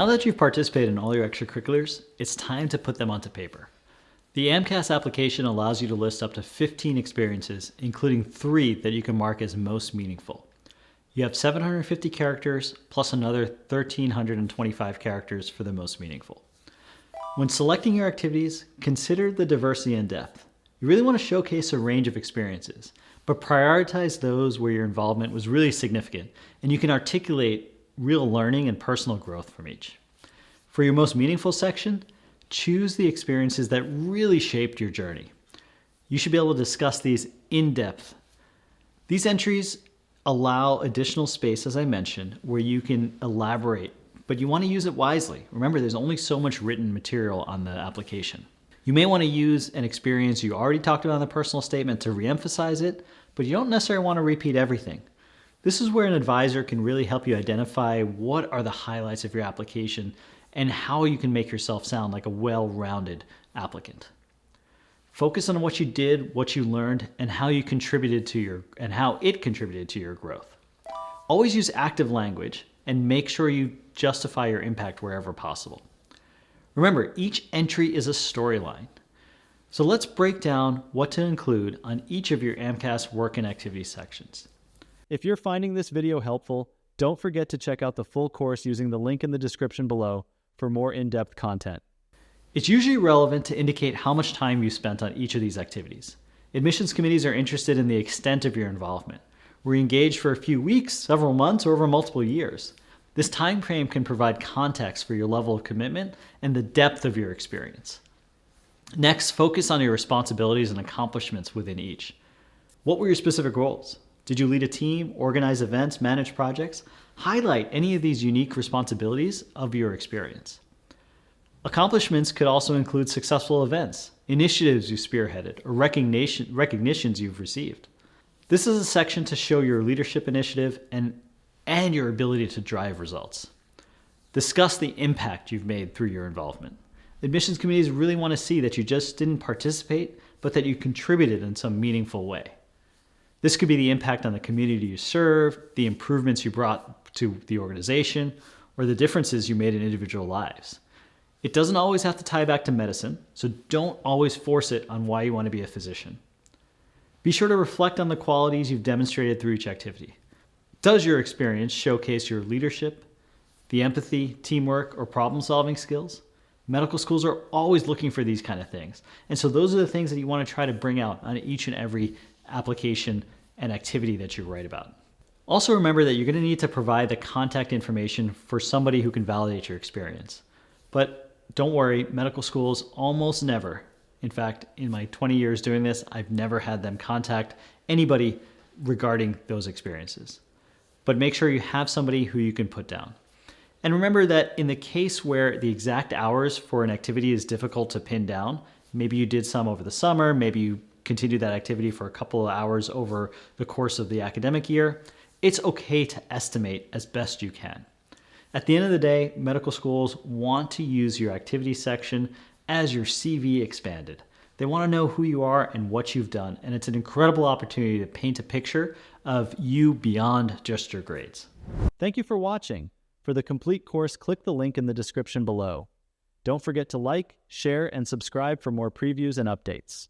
Now that you've participated in all your extracurriculars, it's time to put them onto paper. The AMCAS application allows you to list up to 15 experiences, including 3 that you can mark as most meaningful. You have 750 characters plus another 1,325 characters for the most meaningful. When selecting your activities, consider the diversity and depth. You really want to showcase a range of experiences, but prioritize those where your involvement was really significant and you can articulate real learning and personal growth from each. For your most meaningful section, choose the experiences that really shaped your journey. You should be able to discuss these in depth. These entries allow additional space, as I mentioned, where you can elaborate, but you want to use it wisely. Remember, there's only so much written material on the application. You may want to use an experience you already talked about in the personal statement to reemphasize it, but you don't necessarily want to repeat everything. This is where an advisor can really help you identify what are the highlights of your application and how you can make yourself sound like a well-rounded applicant. Focus on what you did, what you learned, and how it contributed to your growth. Always use active language and make sure you justify your impact wherever possible. Remember, each entry is a storyline. So let's break down what to include on each of your AMCAS work and activity sections. If you're finding this video helpful, don't forget to check out the full course using the link in the description below for more in-depth content. It's usually relevant to indicate how much time you spent on each of these activities. Admissions committees are interested in the extent of your involvement. Were you engaged for a few weeks, several months, or over multiple years? This time frame can provide context for your level of commitment and the depth of your experience. Next, focus on your responsibilities and accomplishments within each. What were your specific roles? Did you lead a team, organize events, manage projects? Highlight any of these unique responsibilities of your experience. Accomplishments could also include successful events, initiatives you spearheaded, or recognitions you've received. This is a section to show your leadership initiative and your ability to drive results. Discuss the impact you've made through your involvement. Admissions committees really want to see that you just didn't participate, but that you contributed in some meaningful way. This could be the impact on the community you serve, the improvements you brought to the organization, or the differences you made in individual lives. It doesn't always have to tie back to medicine, so don't always force it on why you want to be a physician. Be sure to reflect on the qualities you've demonstrated through each activity. Does your experience showcase your leadership, the empathy, teamwork, or problem-solving skills? Medical schools are always looking for these kind of things, and so those are the things that you want to try to bring out on each and every application and activity that you write about. Also remember that you're going to need to provide the contact information for somebody who can validate your experience. But don't worry, medical schools almost never, in fact, in my 20 years doing this, I've never had them contact anybody regarding those experiences. But make sure you have somebody who you can put down. And remember that in the case where the exact hours for an activity is difficult to pin down, maybe you did some over the summer, maybe you continue that activity for a couple of hours over the course of the academic year, it's okay to estimate as best you can. At the end of the day, medical schools want to use your activity section as your CV expanded. They want to know who you are and what you've done, and it's an incredible opportunity to paint a picture of you beyond just your grades. Thank you for watching. For the complete course, click the link in the description below. Don't forget to like, share, and subscribe for more previews and updates.